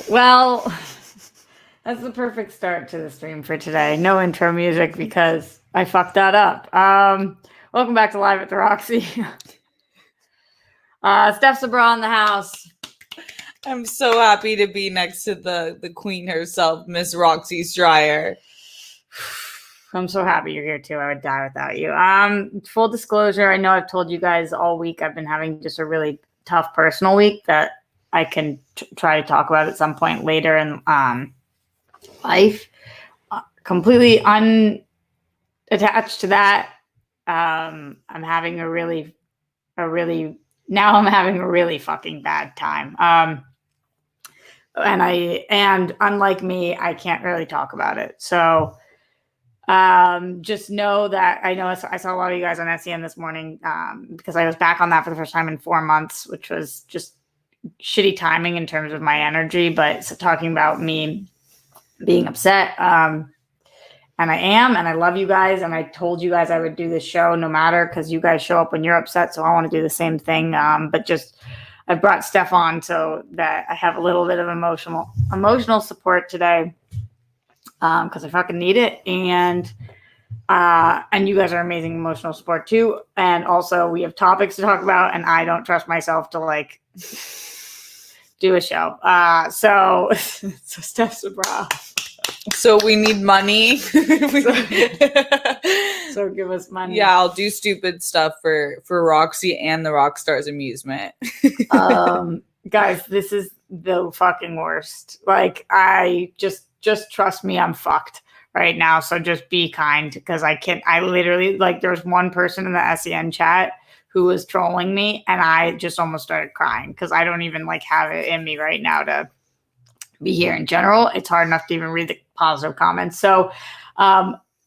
Well, that's the perfect start to the stream for today. No intro music because I fucked that up. Welcome back to Live at the Roxy. Steph Sabraw in the house. I'm so happy to be next to the queen herself, Miss Roxy Stryer. I'm so happy you're here too. I would die without you. Full disclosure, I know I've told you guys all week I've been having just a really tough personal week that I can try to talk about at some point later in life. Completely unattached to that. I'm having a really fucking bad time. And unlike me, I can't really talk about it. So just know that I saw a lot of you guys on SEN this morning because I was back on that for the first time in 4 months, which was just shitty timing in terms of my energy, but talking about me being upset. And I am, and I love you guys. And I told you guys I would do this show no matter, because you guys show up when you're upset. So I want to do the same thing. But just I brought Steph on so that I have a little bit of emotional support today, because I fucking need it. And you guys are amazing emotional support too. And also we have topics to talk about, and I don't trust myself to like do a show. So Steph Sabraw. So we need money. So give us money. Yeah, I'll do stupid stuff for Roxy and the Rockstars amusement. Guys, this is the fucking worst. Like, I just trust me, I'm fucked right now. So just be kind, because I literally, like, there's one person in the SEN chat who was trolling me, and I just almost started crying because I don't even like have it in me right now to be here in general. It's hard enough to even read the positive comments. So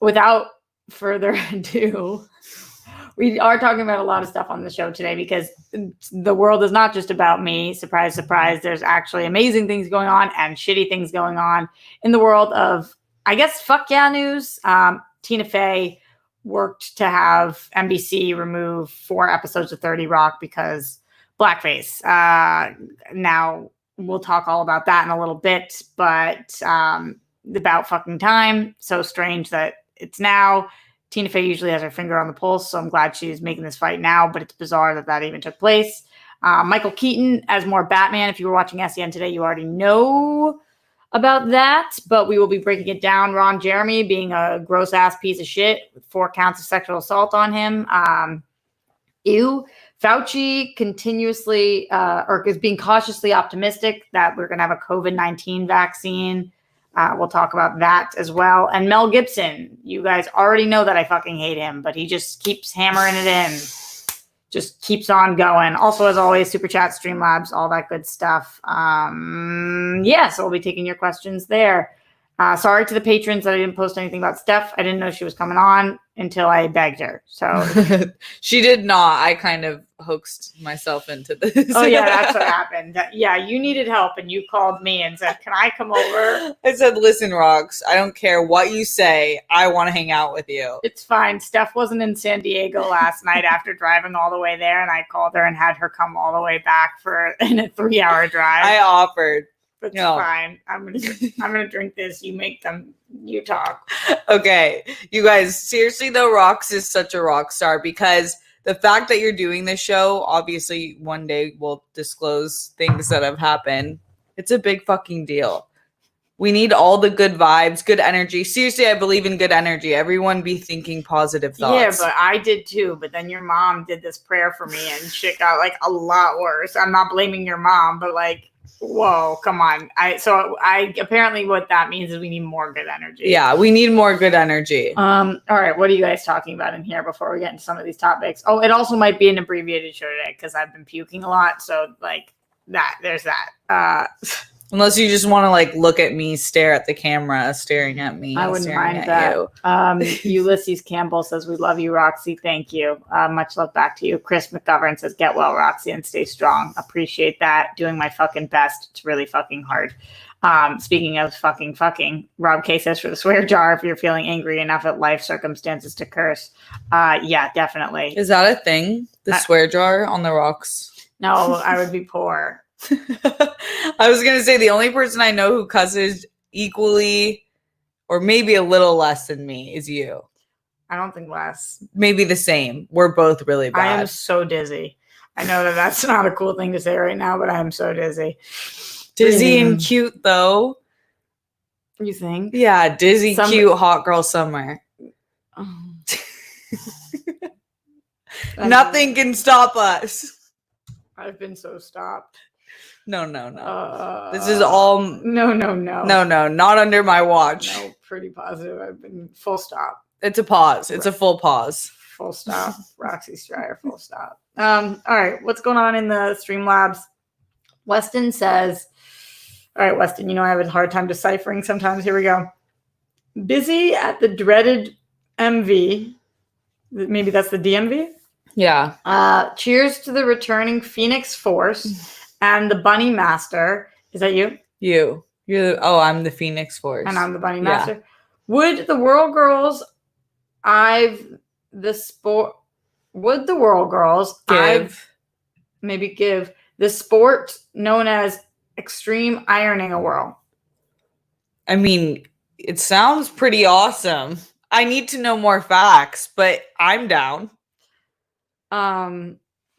without further ado, we are talking about a lot of stuff on the show today because the world is not just about me. Surprise, surprise. There's actually amazing things going on and shitty things going on in the world of, I guess, fuck yeah news. Tina Fey worked to have NBC remove 4 episodes of 30 Rock because Blackface. Now, we'll talk all about that in a little bit, but about fucking time. So strange that it's now. Tina Fey usually has her finger on the pulse, so I'm glad she's making this fight now, but it's bizarre that even took place. Michael Keaton as more Batman. If you were watching SEN today, you already know about that, but we will be breaking it down. Ron Jeremy being a gross-ass piece of shit with 4 counts of sexual assault on him. Ew. Fauci continuously is being cautiously optimistic that we're going to have a COVID-19 vaccine. We'll talk about that as well. And Mel Gibson, you guys already know that I fucking hate him, but he just keeps hammering it in. Just keeps on going. Also, as always, Super Chat, Streamlabs, all that good stuff. So we'll be taking your questions there. Sorry to the patrons that I didn't post anything about Steph. I didn't know she was coming on until I begged her. So she did not. I kind of hoaxed myself into this. Oh yeah, that's what happened. Yeah, you needed help and you called me and said, "Can I come over?" I said, "Listen, Rox, I don't care what you say. I want to hang out with you." It's fine. Steph wasn't in San Diego last night after driving all the way there, and I called her and had her come all the way back in a 3-hour drive. I offered. It's fine. I'm gonna drink this. You talk. Okay. You guys, seriously though, Rox is such a rock star because the fact that you're doing this show, obviously one day we'll disclose things that have happened. It's a big fucking deal. We need all the good vibes, good energy. Seriously, I believe in good energy. Everyone be thinking positive thoughts. Yeah, but I did too. But then your mom did this prayer for me and shit got like a lot worse. I'm not blaming your mom, but like, whoa, come on. I apparently what that means is we need more good energy. Yeah, we need more good energy. All right, what are you guys talking about in here before we get into some of these topics? Oh, it also might be an abbreviated show today because I've been puking a lot. So like that, there's that. Unless you just want to like look at me, stare at the camera, staring at me. I wouldn't mind that. Ulysses Campbell says, "We love you, Roxy. Thank you. Much love back to you." Chris McGovern says, "Get well, Roxy, and stay strong." Appreciate that. Doing my fucking best. It's really fucking hard. Speaking of fucking, Rob K says, "For the swear jar, if you're feeling angry enough at life circumstances to curse." Yeah, definitely. Is that a thing? The swear jar on the rocks? No, I would be poor. I was going to say the only person I know who cusses equally or maybe a little less than me is you. I don't think less. Maybe the same. We're both really bad. I am so dizzy. I know that that's not a cool thing to say right now, but I am so dizzy. Dizzy and cute, though. You think? Yeah, dizzy, cute, hot girl summer. Oh. Nothing can stop us. I've been so stopped. No. This is all... No. No, not under my watch. No, pretty positive. I've been full stop. It's a pause. It's a full pause. Full stop. Roxy Stryer, full stop. All right, what's going on in the Streamlabs? Weston says, all right, Weston, you know I have a hard time deciphering sometimes. Here we go. Busy at the dreaded MV. Maybe that's the DMV? Yeah. Cheers to the returning Phoenix Force and the Bunny Master. Is that you? I'm the Phoenix Force. And I'm the Bunny Master. Would the World Girls give the sport known as extreme ironing a whirl? I mean, it sounds pretty awesome. I need to know more facts, but I'm down.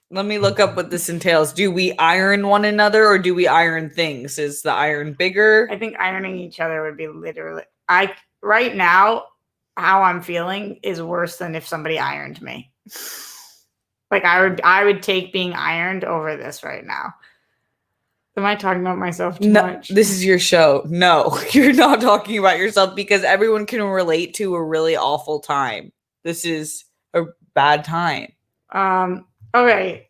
Let me look up what this entails. Do we iron one another or do we iron things? Is the iron bigger? I think ironing each other would be literally... Right now, how I'm feeling is worse than if somebody ironed me. Like I would take being ironed over this right now. Am I talking about myself too much? This is your show. No, you're not talking about yourself because everyone can relate to a really awful time. This is a bad time. Okay.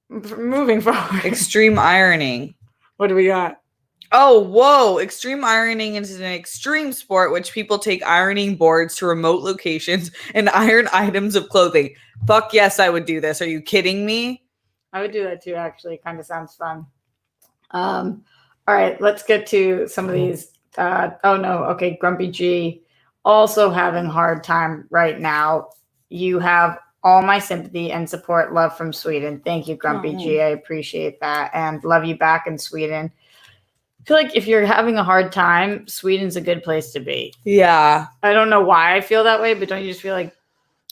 Moving forward. Extreme ironing. What do we got? Oh, whoa. Extreme ironing is an extreme sport which people take ironing boards to remote locations and iron items of clothing. Fuck yes, I would do this. Are you kidding me? I would do that too, actually. Kind of sounds fun. All right, let's get to some of these. Okay, Grumpy G. Also having a hard time right now. You have all my sympathy and support. Love from Sweden. Thank you, Grumpy G. I appreciate that. And love you back in Sweden. I feel like if you're having a hard time, Sweden's a good place to be. Yeah. I don't know why I feel that way, but don't you just feel like...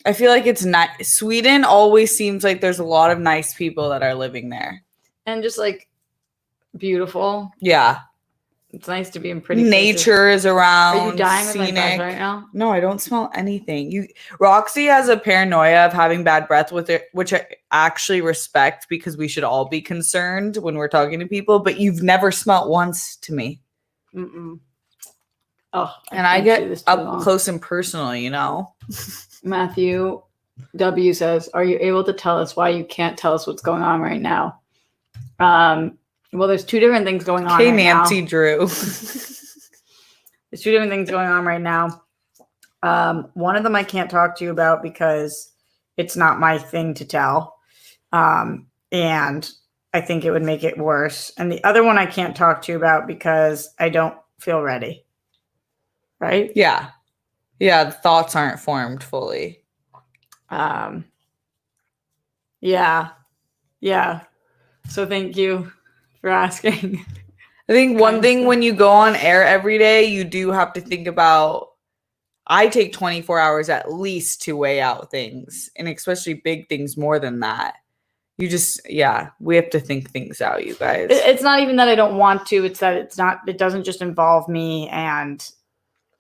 I feel like it's not... Sweden always seems like there's a lot of nice people that are living there. And just like beautiful. Yeah. It's nice to be in pretty nature places. Is around. Are you dying with scenic. my breath right now? No, I don't smell anything. Roxy has a paranoia of having bad breath with it, which I actually respect because we should all be concerned when we're talking to people. But you've never smelled once to me. Mm-mm. Oh, and I get up close and personal, you know. Matthew W says, "Are you able to tell us why you can't tell us what's going on right now?" Well, there's two different things going on. Hey, Nancy Drew. There's two different things going on right now. One of them I can't talk to you about because it's not my thing to tell. And I think it would make it worse. And the other one I can't talk to you about because I don't feel ready. Right? Yeah. Yeah, the thoughts aren't formed fully. Yeah. So thank you for asking. I think one thing when you go on air every day, you do have to think about, I take 24 hours at least to weigh out things, and especially big things more than that. We have to think things out, you guys. It's not even that I don't want to, it's that it doesn't just involve me, and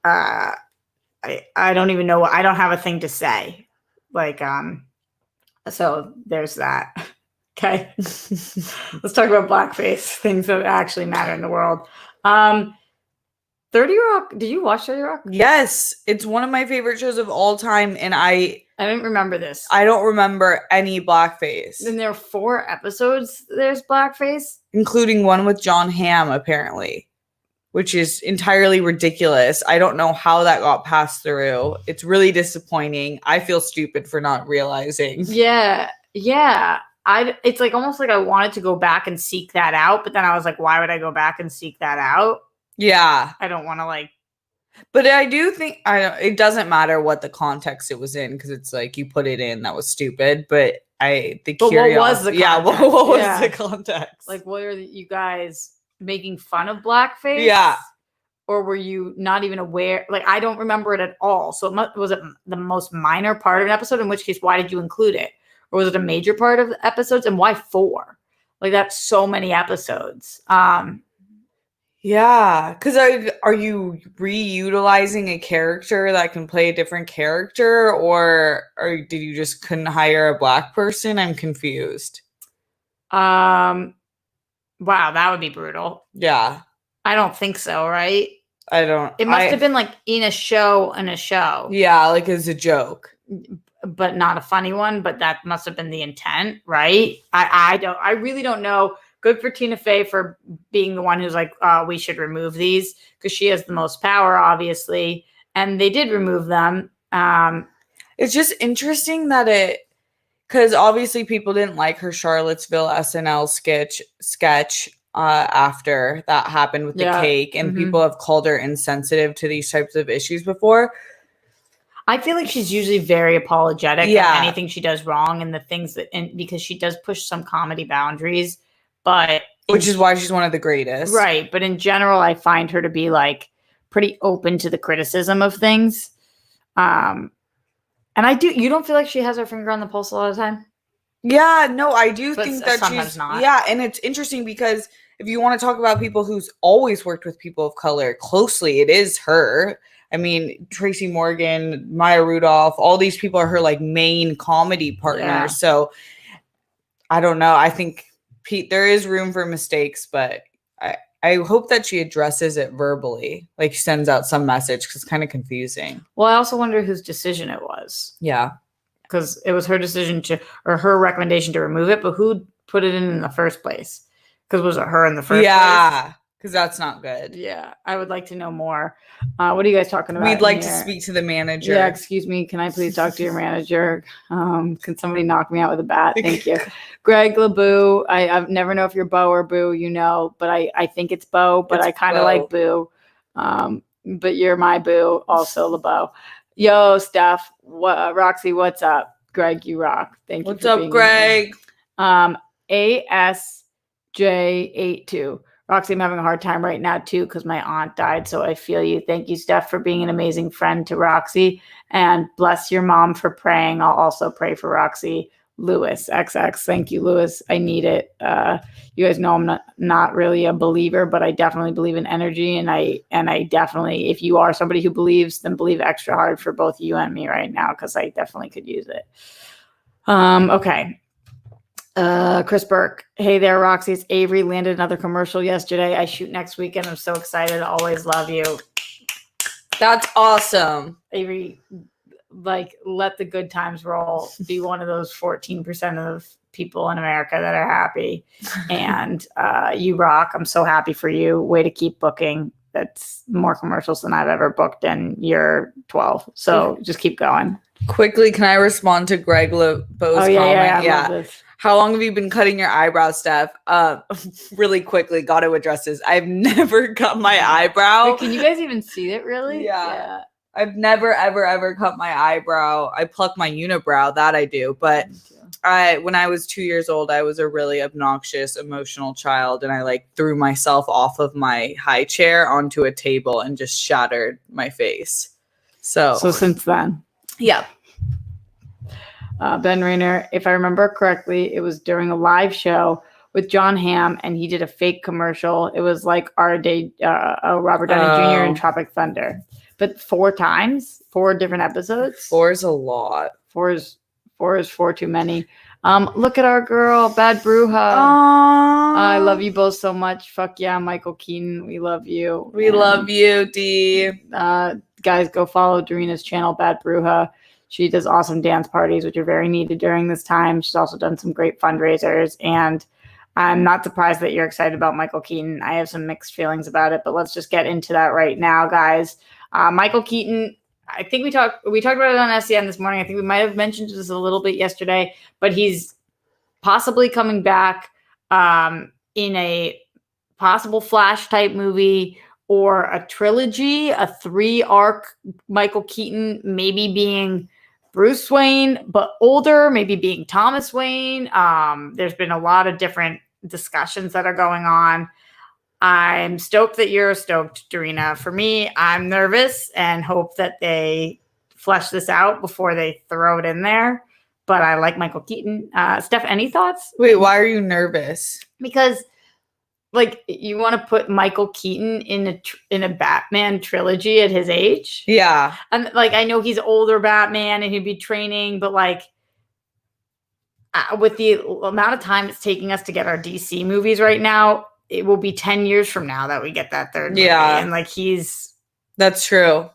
I don't even know, I don't have a thing to say. So there's that. Okay. Let's talk about Blackface, things that actually matter in the world. 30 Rock, did you watch 30 Rock? Yes. It's one of my favorite shows of all time, and I didn't remember this. I don't remember any Blackface. And there are 4 episodes there's Blackface? Including one with John Hamm, apparently. Which is entirely ridiculous. I don't know how that got passed through. It's really disappointing. I feel stupid for not realizing. Yeah. It's like almost like I wanted to go back and seek that out, but then I was like, why would I go back and seek that out? Yeah. I don't want to But I do think it doesn't matter what the context it was in because it's like you put it in that was stupid. But what was the yeah, context? what was Yeah. the context? Like, were you guys making fun of blackface? Yeah. Or were you not even aware? Like, I don't remember it at all. So was it the most minor part of an episode? In which case, why did you include it? Or was it a major part of the episodes? And why 4? Like, that's so many episodes. Yeah, because are you reutilizing a character that can play a different character, or did you just couldn't hire a black person? I'm confused. Wow, that would be brutal. Yeah, I don't think so, right? I don't. It must have been like in a show. Yeah, like as a joke, but not a funny one. But that must have been the intent, right? I really don't know. Good for Tina Fey for being the one who's like, we should remove these because she has the most power, obviously. And they did remove them. It's just interesting that because obviously people didn't like her Charlottesville SNL sketch after that happened with the cake, and people have called her insensitive to these types of issues before. I feel like she's usually very apologetic of anything she does wrong and the things because she does push some comedy boundaries. But which is why she's one of the greatest. Right. But in general, I find her to be like pretty open to the criticism of things. And you don't feel like she has her finger on the pulse a lot of the time? Yeah, no, I do think that she's not. Yeah, and it's interesting because if you want to talk about people who's always worked with people of color closely, it is her. I mean, Tracy Morgan, Maya Rudolph, all these people are her like main comedy partners. Yeah. So I don't know. I think there is room for mistakes, but I hope that she addresses it verbally, like sends out some message because it's kind of confusing. Well, I also wonder whose decision it was. Yeah. Because it was her decision or her recommendation to remove it, but who put it in the first place? Because was it her in the first place? Yeah, because that's not good. Yeah, I would like to know more. What are you guys talking about? We'd like to speak to the manager. Yeah, excuse me. Can I please talk to your manager? Can somebody knock me out with a bat? Thank you. Greg LeBoo. I never know if you're Bo or Boo, but I think it's Bo, but I kind of like Boo. But you're my Boo, also LeBeau. Yo, Steph. Roxy, what's up? Greg, you rock. Thank you. What's up, Greg? ASJ82. Roxy, I'm having a hard time right now, too, because my aunt died, so I feel you. Thank you, Steph, for being an amazing friend to Roxy, and bless your mom for praying. I'll also pray for Roxy. Lewis, XX. Thank you, Lewis. I need it. You guys know I'm not really a believer, but I definitely believe in energy, and I definitely, if you are somebody who believes, then believe extra hard for both you and me right now, because I definitely could use it. Okay. Chris Burke. Hey there, Roxy. It's Avery. Landed another commercial yesterday. I shoot next weekend. I'm so excited. Always love you. That's awesome. Avery, like, let the good times roll. Be one of those 14% of people in America that are happy. And you rock. I'm so happy for you. Way to keep booking. That's more commercials than I've ever booked, and you're 12. So just keep going. Quickly, can I respond to Greg LeBeau's comment? Yeah. Love this. How long have you been cutting your eyebrows, Steph? Really quickly, got to address this. I've never cut my eyebrow. Wait, can you guys even see it, really? Yeah. I've never, ever cut my eyebrow. I pluck my unibrow. That I do. But when I was 2 years old, I was a really obnoxious, emotional child. And I threw myself off of my high chair onto a table and just shattered my face. So since then. Yeah. Ben Rayner, if I remember correctly, it was during a live show with John Hamm, and he did a fake commercial. It was like Robert Downey Jr. in Tropic Thunder. But 4 times? 4 different episodes? 4 is a lot. 4 is 4 too many. Look at our girl, Bad Bruja. I love you both so much. Fuck yeah, Michael Keaton. We love you. We love you, D. Guys, go follow Doreena's channel, Bad Bruja. She does awesome dance parties, which are very needed during this time. She's also done some great fundraisers. And I'm not surprised that you're excited about Michael Keaton. I have some mixed feelings about it, but let's just get into that right now, guys. Michael Keaton, I think we talked about it on SEN this morning. I think we might have mentioned this a little bit yesterday, but he's possibly coming back in a possible Flash type movie or a trilogy, a 3-arc Michael Keaton, maybe being Bruce Wayne, but older, maybe being Thomas Wayne. There's been a lot of different discussions that are going on. I'm stoked that you're stoked, Dorina. For me, I'm nervous and hope that they flesh this out before they throw it in there. But I like Michael Keaton. Steph, any thoughts? Wait, why are you nervous? Because, like, you want to put Michael Keaton in a Batman trilogy at his age? Yeah. And, like, I know he's older Batman and he'd be training, but, like, with the amount of time it's taking us to get our DC movies right now, it will be 10 years from now that we get that third movie. And, like, that's true.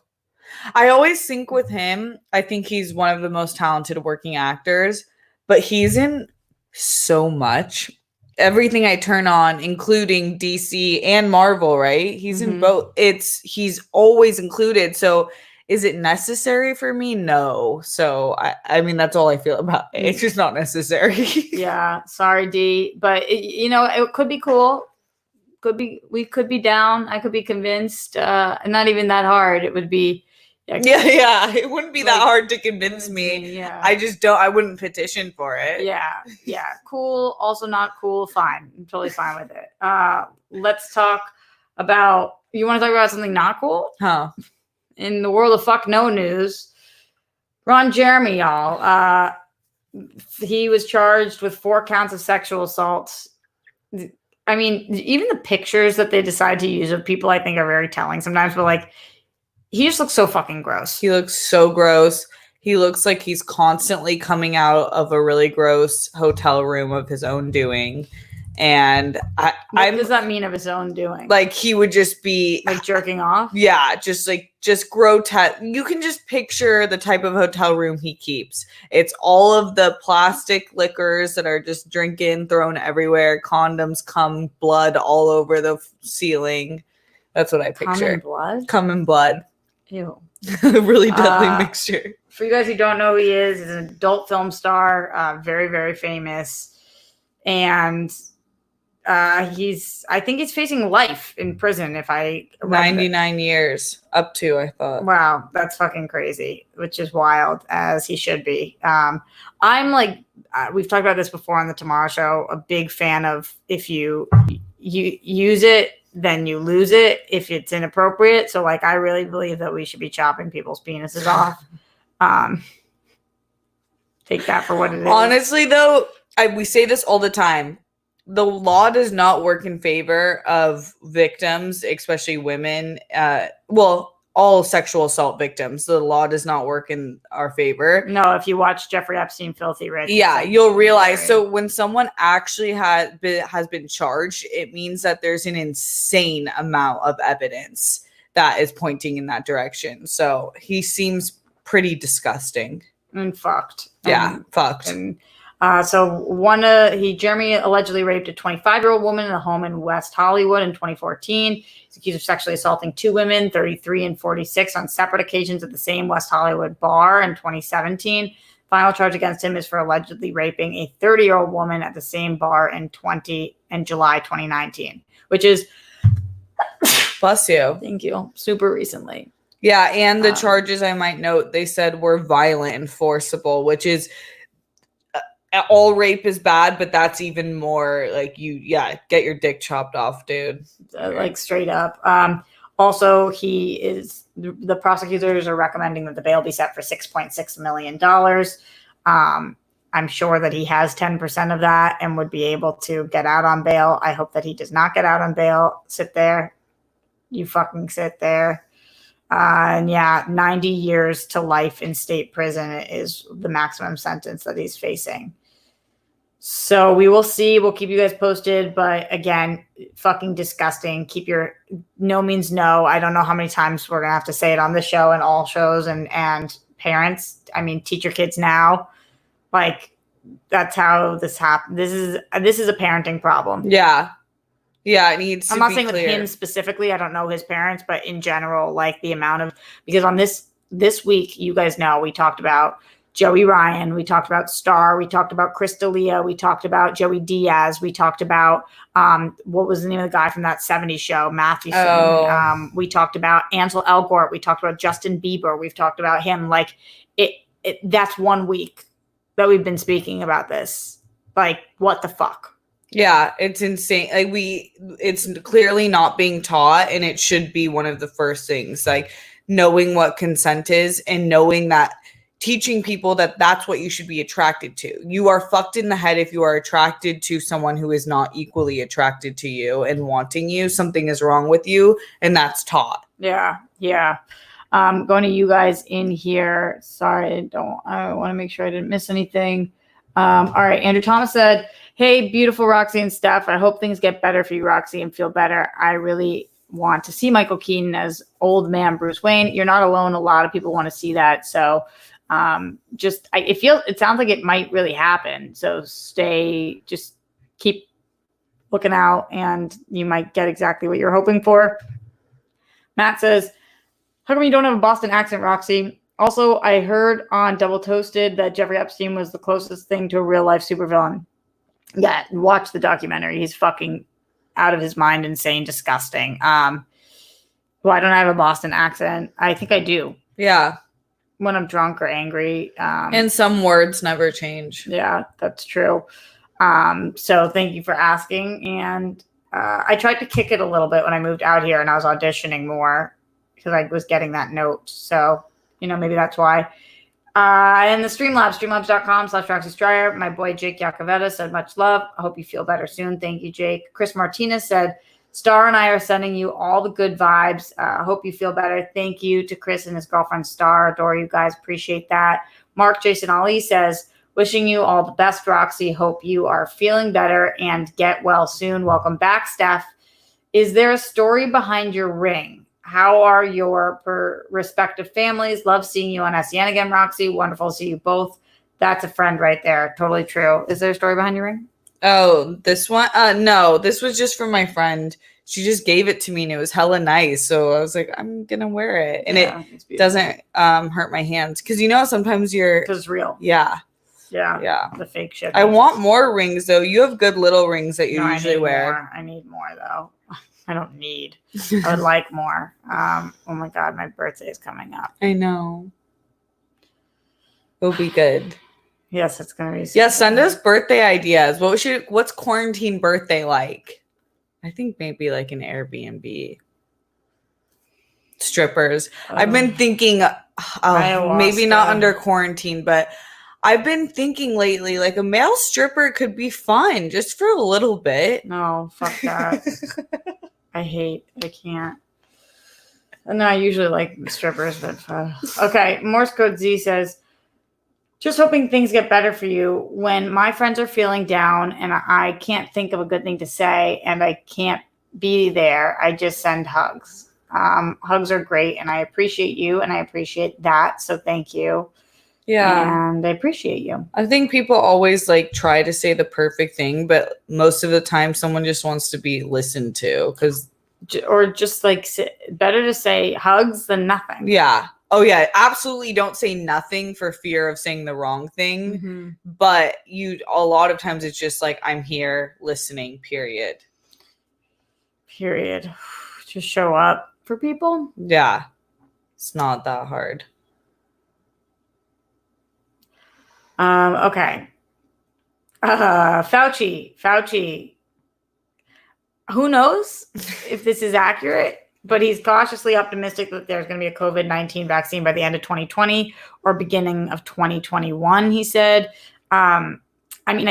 I always think with him, I think he's one of the most talented working actors, but he's in so much. Everything I turn on, including DC and Marvel, right? He's in both. He's always included. So is it necessary for me? No. So I mean, that's all I feel about it. It's just not necessary. Yeah. Sorry, D. But it could be cool. We could be down. I could be convinced. Not even that hard. It would be. Yeah. It wouldn't be that hard to convince me. Yeah. I wouldn't petition for it. Yeah. Cool. Also not cool. Fine. I'm totally fine with it. Let's talk about. You want to talk about something not cool? Huh. In the world of fuck no news, Ron Jeremy, y'all. He was charged with 4 counts of sexual assault. I mean, even the pictures that they decide to use of people, I think, are very telling sometimes. But, like, he just looks so fucking gross. He looks so gross. He looks like he's constantly coming out of a really gross hotel room of his own doing. And what does that mean of his own doing? Like, he would just be like jerking off? Yeah, just grotesque. You can just picture the type of hotel room he keeps. It's all of the plastic liquors that are just drinking, thrown everywhere. Condoms, cum, blood all over the ceiling. That's what I picture. Cum and blood. Ew. Really deadly mixture. For you guys who don't know who he is, he's an adult film star, very, very famous. And I think he's facing life in prison. 99 years up to, I thought. Wow, that's fucking crazy, which is wild, as he should be. I'm like, we've talked about this before on the Tomorrow Show, a big fan of if you use it, then you lose it if it's inappropriate. So, like, I really believe that we should be chopping people's penises off. Take that for what it is. Honestly, though, we say this all the time. The law does not work in favor of victims, especially women. All sexual assault victims. The law does not work in our favor. No, if you watch Jeffrey Epstein, Filthy Rich. Yeah, you'll realize. So when someone actually has been charged, it means that there's an insane amount of evidence that is pointing in that direction. So he seems pretty disgusting. And fucked. Fucked. And Jeremy allegedly raped a 25-year-old woman in a home in West Hollywood in 2014. He's accused of sexually assaulting 2 women, 33 and 46, on separate occasions at the same West Hollywood bar in 2017. Final charge against him is for allegedly raping a 30-year-old woman at the same bar in July 2019, which is bless you. Thank you. Super recently. Yeah, and the charges, I might note, they said were violent and forcible, which is all rape is bad, but that's even more like get your dick chopped off, dude. Like straight up. Also, the prosecutors are recommending that the bail be set for $6.6 million. I'm sure that he has 10% of that and would be able to get out on bail. I hope that he does not get out on bail. Sit there. You fucking sit there. 90 years to life in state prison is the maximum sentence that he's facing. So we will see. We'll keep you guys posted. But again, fucking disgusting. Keep your no means no. I don't know how many times we're going to have to say it on this show and all shows and parents. I mean, teach your kids now. Like, that's how this happened. This is a parenting problem. Yeah. Yeah, it needs to be clear. I'm not saying with him specifically. I don't know his parents, but in general, like the amount of, because on this week, you guys know, we talked about Joey Ryan. We talked about Star. We talked about Crystalia. We talked about Joey Diaz. We talked about what was the name of the guy from that 70s show, Mathewson. Oh. We talked about Ansel Elgort. We talked about Justin Bieber. We've talked about him. Like that's 1 week that we've been speaking about this. Like, what the fuck? Yeah, it's insane. Like it's clearly not being taught, and it should be one of the first things. Like knowing what consent is and knowing that teaching people that that's what you should be attracted to. You are fucked in the head if you are attracted to someone who is not equally attracted to you and wanting you. Something is wrong with you, and that's taught. Yeah. Going to you guys in here. Sorry, I want to make sure I didn't miss anything. All right, Andrew Thomas said, "Hey, beautiful Roxy and Steph. I hope things get better for you, Roxy, and feel better. I really want to see Michael Keaton as old man Bruce Wayne. You're not alone. A lot of people want to see that. So it sounds like it might really happen. So just keep looking out and you might get exactly what you're hoping for." Matt says, "How come you don't have a Boston accent, Roxy? Also, I heard on Double Toasted that Jeffrey Epstein was the closest thing to a real life supervillain." Yeah, watch the documentary. He's fucking out of his mind, insane, disgusting. Well, I don't have a Boston accent. I think I do. Yeah. When I'm drunk or angry. And some words never change. Yeah, that's true. So thank you for asking. And I tried to kick it a little bit when I moved out here and I was auditioning more because I was getting that note. So, maybe that's why. And the Streamlabs, streamlabs.com/RoxyStryer. My boy Jake Yacovetta said, "Much love. I hope you feel better soon." Thank you, Jake. Chris Martinez said, "Star and I are sending you all the good vibes. Hope you feel better." Thank you to Chris and his girlfriend Star. Adore you guys. Appreciate that. Mark Jason Ali says, "Wishing you all the best, Roxy. Hope you are feeling better and get well soon. Welcome back, Steph. Is there a story behind your ring? How are your respective families? Love seeing you on SEN again, Roxy. Wonderful to see you both." That's a friend right there. Totally true. Is there a story behind your ring? Oh, this one? No, this was just from my friend. She just gave it to me and it was hella nice. So I was like, I'm going to wear it. And it doesn't hurt my hands. Because sometimes because it's real. Yeah. Yeah. The fake shit. I want more rings though. You have good little rings that you usually wear. I need more though. I don't need. I would like more. Oh my God, my birthday is coming up. I know. It'll be good. Yes, it's gonna be. Yeah, send us birthday ideas. What's quarantine birthday like? I think maybe like an Airbnb. Strippers. I've been thinking, maybe not under quarantine, but I've been thinking lately, like a male stripper could be fun just for a little bit. No, fuck that. I can't. No, I usually like strippers, but okay. Morse Code Z says, "Just hoping things get better for you. When my friends are feeling down and I can't think of a good thing to say and I can't be there, I just send hugs. Hugs are great and I appreciate you and I appreciate that. So thank you." Yeah. And I appreciate you. I think people always try to say the perfect thing, but most of the time someone just wants to be listened to or just better to say hugs than nothing. Yeah. Oh yeah. Absolutely. Don't say nothing for fear of saying the wrong thing. Mm-hmm. But a lot of times it's just I'm here listening, period. Just show up for people. Yeah. It's not that hard. Okay. Fauci. Who knows if this is accurate, but he's cautiously optimistic that there's going to be a COVID-19 vaccine by the end of 2020 or beginning of 2021, he said. I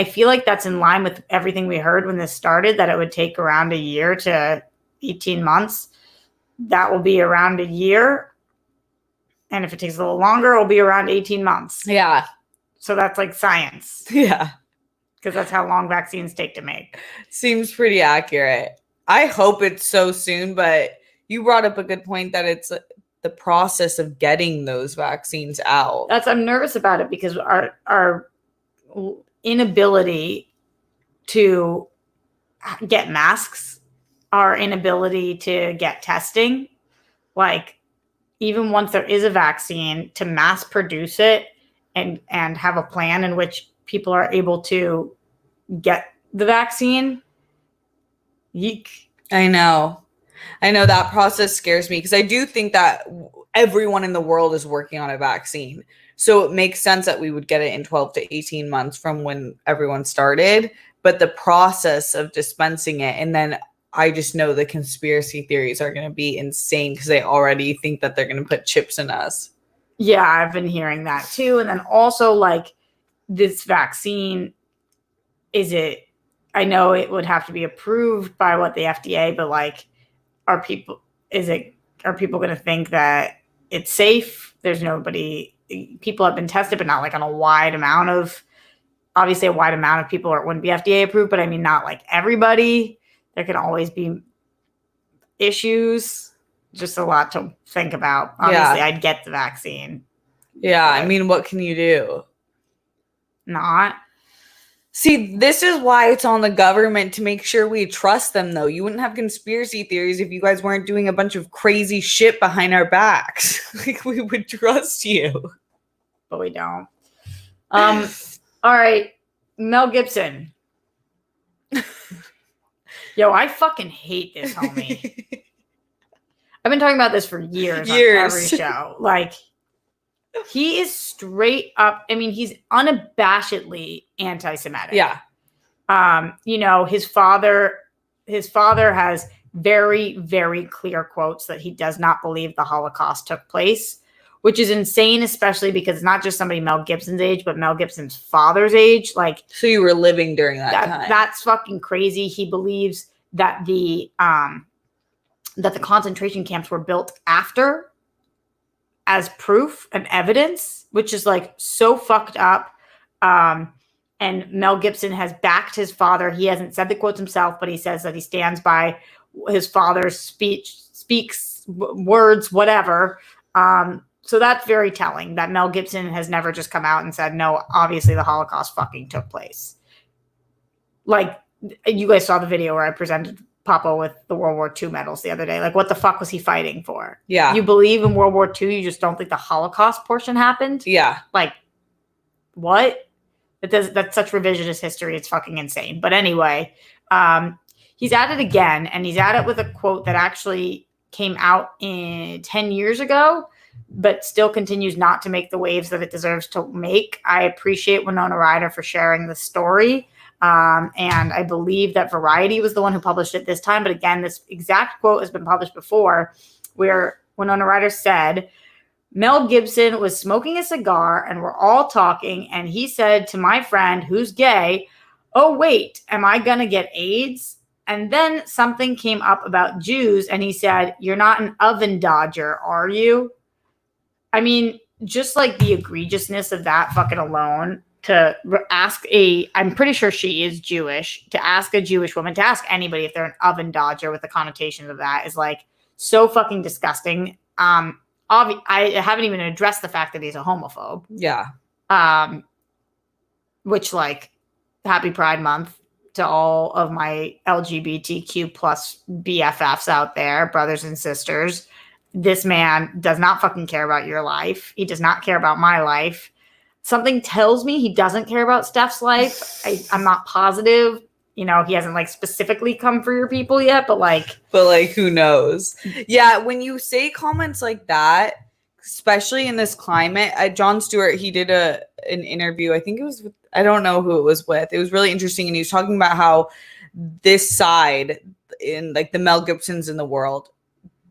feel like that's in line with everything we heard when this started, that it would take around a year to 18 months. That will be around a year. And if it takes a little longer, it'll be around 18 months. Yeah. So that's science. Yeah. Because that's how long vaccines take to make. Seems pretty accurate. I hope it's so soon, but you brought up a good point that it's the process of getting those vaccines out. I'm nervous about it because our inability to get masks, our inability to get testing, even once there is a vaccine, to mass produce it and have a plan in which people are able to get the vaccine. Yeek. I know that process scares me because I do think that everyone in the world is working on a vaccine. So it makes sense that we would get it in 12 to 18 months from when everyone started. But the process of dispensing it, and then I just know the conspiracy theories are going to be insane because they already think that they're going to put chips in us. Yeah, I've been hearing that too. And then also, like, this vaccine, I know it would have to be approved by the FDA, but like, are people going to think that it's safe? People have been tested, but not like on a wide amount of, obviously a wide amount of people, or it wouldn't be FDA approved, but I mean, not like everybody. There can always be issues. Just a lot to think about. Obviously, I'd get the vaccine. Yeah, I mean, what can you do? Not. See, this is why it's on the government to make sure we trust them, though. You wouldn't have conspiracy theories if you guys weren't doing a bunch of crazy shit behind our backs. Like, we would trust you. But we don't. All right. Mel Gibson. Yo, I fucking hate this homie. I've been talking about this for years. On every show. Like, he is straight up, I mean, he's unabashedly anti-Semitic. Yeah. His father has very, very clear quotes that he does not believe the Holocaust took place, which is insane, especially because it's not just somebody Mel Gibson's age, but Mel Gibson's father's age. Like, so you were living during that time. That's fucking crazy. He believes that the concentration camps were built after, as proof and evidence, which is like so fucked up. And Mel Gibson has backed his father. He hasn't said the quotes himself, but he says that he stands by his father's speaks words, whatever. So that's very telling that Mel Gibson has never just come out and said, no, obviously the Holocaust fucking took place. Like, you guys saw the video where I presented Papa with the World War II medals the other day. Like, what the fuck was he fighting for? Yeah. You believe in World War II, you just don't think the Holocaust portion happened? Yeah. Like, what? That's such revisionist history. It's fucking insane. But anyway, he's at it again, and he's at it with a quote that actually came out 10 years ago, but still continues not to make the waves that it deserves to make. I appreciate Winona Ryder for sharing the story. And I believe that Variety was the one who published it this time. But again, this exact quote has been published before, where Winona Ryder said, Mel Gibson was smoking a cigar and we're all talking. And he said to my friend who's gay, oh, wait, am I going to get AIDS? And then something came up about Jews. And he said, you're not an oven dodger, are you? I mean, just like the egregiousness of that fucking alone, to ask I'm pretty sure she is Jewish, to ask a Jewish woman, to ask anybody if they're an oven dodger with the connotations of that is like so fucking disgusting. I haven't even addressed the fact that he's a homophobe. Yeah. Which, like, happy Pride Month to all of my LGBTQ plus BFFs out there, brothers and sisters. This man does not fucking care about your life. He does not care about my life. Something tells me he doesn't care about Steph's life. I'm not positive. He hasn't like specifically come for your people yet, but who knows? Yeah, when you say comments like that, especially in this climate, Jon Stewart, he did an interview. I think it was I don't know who it was with. It was really interesting, and he was talking about how this side, in like the Mel Gibsons in the world,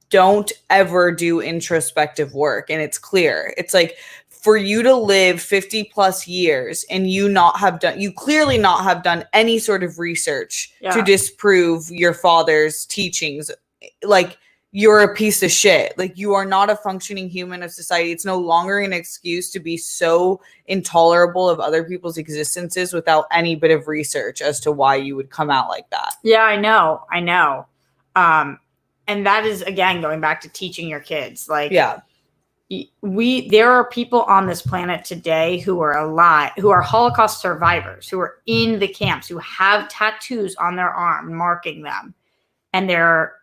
don't ever do introspective work, and it's clear. It's like, for you to live 50 plus years and you clearly not have done any sort of research to disprove your father's teachings. Like, you're a piece of shit. Like, you are not a functioning human of society. It's no longer an excuse to be so intolerable of other people's existences without any bit of research as to why you would come out like that. Yeah, I know. And that is, again, going back to teaching your kids. Like, yeah. There are people on this planet today who are alive, who are Holocaust survivors, who are in the camps, who have tattoos on their arm marking them. And they're,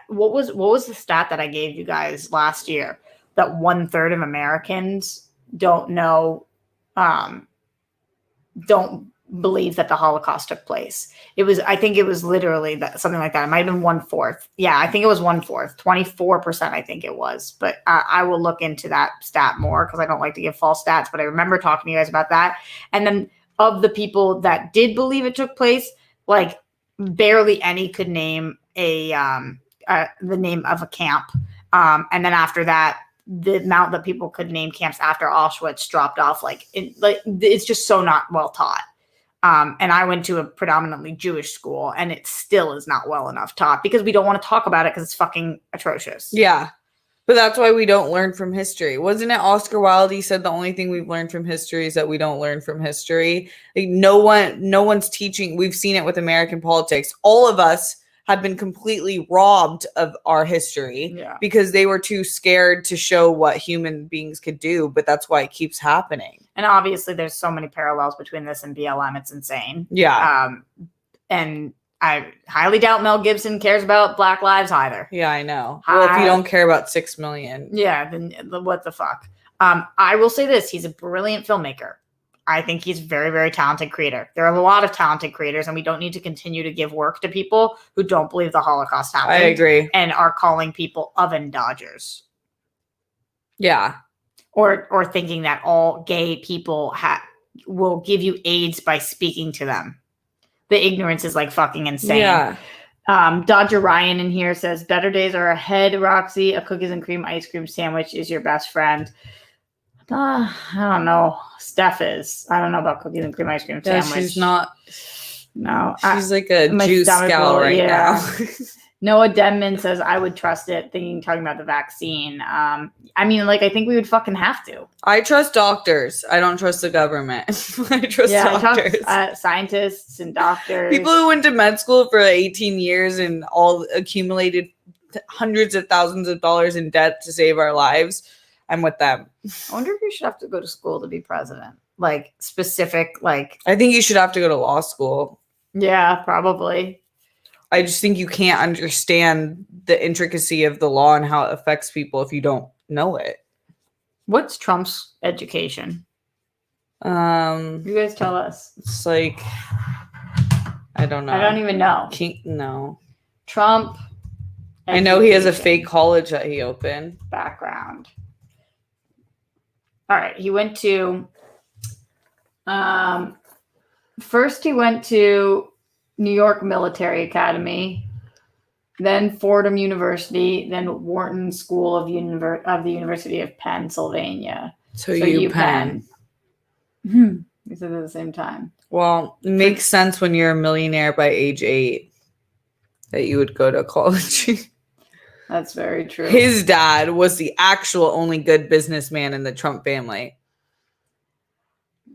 what was the stat that I gave you guys last year? That 1/3 of Americans don't know don't believe that the Holocaust took place. I think it was literally that, something like that. It might have been 1/4. Yeah, I think it was 1/4, 24%. I think it was, but I will look into that stat more because I don't like to give false stats. But I remember talking to you guys about that. And then of the people that did believe it took place, like barely any could name the name of a camp. And then after that, the amount that people could name camps after Auschwitz dropped off. It's just so not well taught. And I went to a predominantly Jewish school, and it still is not well enough taught because we don't want to talk about it because it's fucking atrocious. Yeah. But that's why we don't learn from history. Wasn't it Oscar Wilde? He said the only thing we've learned from history is that we don't learn from history. Like no one's teaching. We've seen it with American politics. All of us have been completely robbed of our history because they were too scared to show what human beings could do. But that's why it keeps happening. And obviously there's so many parallels between this and BLM. It's insane. Yeah. And I highly doubt Mel Gibson cares about Black lives either. Yeah, I know. Well, if you don't care about 6 million. Yeah, then what the fuck? I will say this. He's a brilliant filmmaker. I think he's a very, very talented creator. There are a lot of talented creators, and we don't need to continue to give work to people who don't believe the Holocaust happened. I agree. And are calling people oven dodgers. Yeah. Or thinking that all gay people will give you AIDS by speaking to them. The ignorance is like fucking insane. Yeah. Dodger Ryan in here says, better days are ahead, Roxy. A cookies and cream ice cream sandwich is your best friend. I don't know. Steph is. I don't know about cookies and cream ice cream sandwich. She's not. No. She's like a juice gal right now. Noah Denman says, I would trust it, talking about the vaccine. I think we would fucking have to. I trust doctors. I don't trust the government. I trust doctors. I trust, scientists and doctors. People who went to med school for 18 years and all accumulated hundreds of thousands of dollars in debt to save our lives. I'm with them. I wonder if you should have to go to school to be president. I think you should have to go to law school. Yeah, probably. I just think you can't understand the intricacy of the law and how it affects people if you don't know it. What's Trump's education? You guys tell us. It's like, I don't know. I don't even know. No. Trump. I know he has a fake college that he opened. Background. All right. He went to, first he went to New York Military Academy, then Fordham University, then Wharton School of the University of Pennsylvania. So UPenn. We said it at the same time. Well, it makes sense when you're a millionaire by age 8 that you would go to college. That's very true. His dad was the actual only good businessman in the Trump family.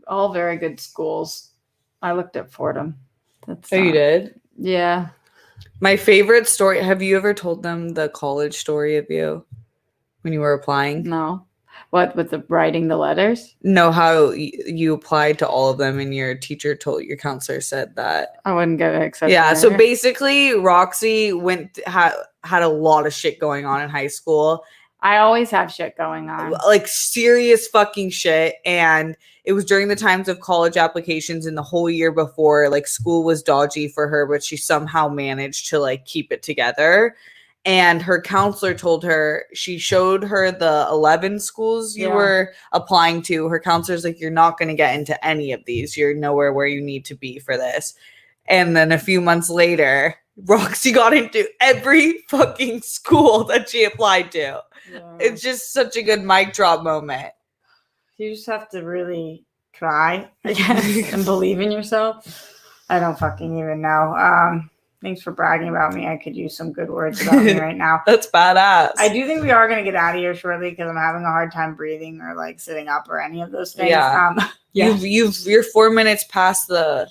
All very good schools. I looked at Fordham. You did? Yeah. My favorite story. Have you ever told them the college story of you when you were applying? No. What, with the writing the letters? No, how you applied to all of them and your counselor said that I wouldn't get accepted. Yeah. So basically Roxy had a lot of shit going on in high school. I always have shit going on. Like serious fucking shit. And it was during the times of college applications and the whole year before, like school was dodgy for her, but she somehow managed to like keep it together. And her counselor told her, she showed her the 11 schools you were applying to. Her counselor's like, you're not going to get into any of these. You're nowhere where you need to be for this. And then a few months later, Roxy got into every fucking school that she applied to. Yeah. It's just such a good mic drop moment. You just have to really try, I guess, and believe in yourself. I don't fucking even know. Thanks for bragging about me. I could use some good words about me right now. That's badass. I do think we are going to get out of here shortly because I'm having a hard time breathing or like sitting up or any of those things. Yeah. You're 4 minutes past the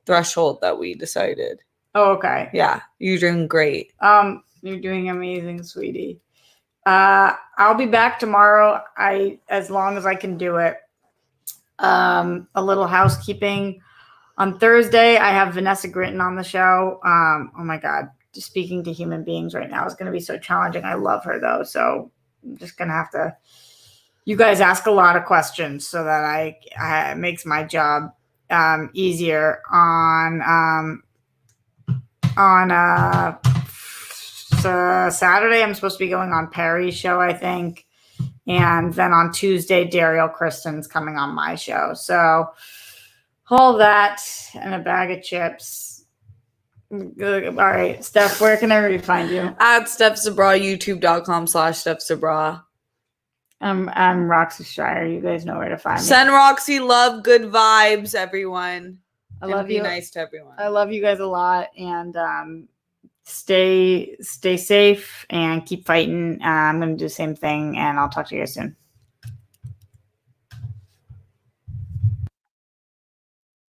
threshold that we decided. Oh, okay. Yeah. You're doing great. You're doing amazing, sweetie. I'll be back tomorrow. As long as I can do it. A little housekeeping. On Thursday, I have Vanessa Gritton on the show. Oh my God. Just speaking to human beings right now is going to be so challenging. I love her though. So I'm just going to have to you guys ask a lot of questions so that it makes my job easier on Saturday. I'm supposed to be going on Perry's show, I think. And then on Tuesday, Daryl Kristen's coming on my show. So all that and a bag of chips. Good. All right, Steph, where can everybody find you? At Steph Sabraw, youtube.com/Steph Sabraw. I'm Roxy Schreier. You guys know where to find me. Send Roxy love, good vibes, everyone. I love you. Be nice to everyone. I love you guys a lot, and stay safe and keep fighting. I'm gonna do the same thing, and I'll talk to you guys soon.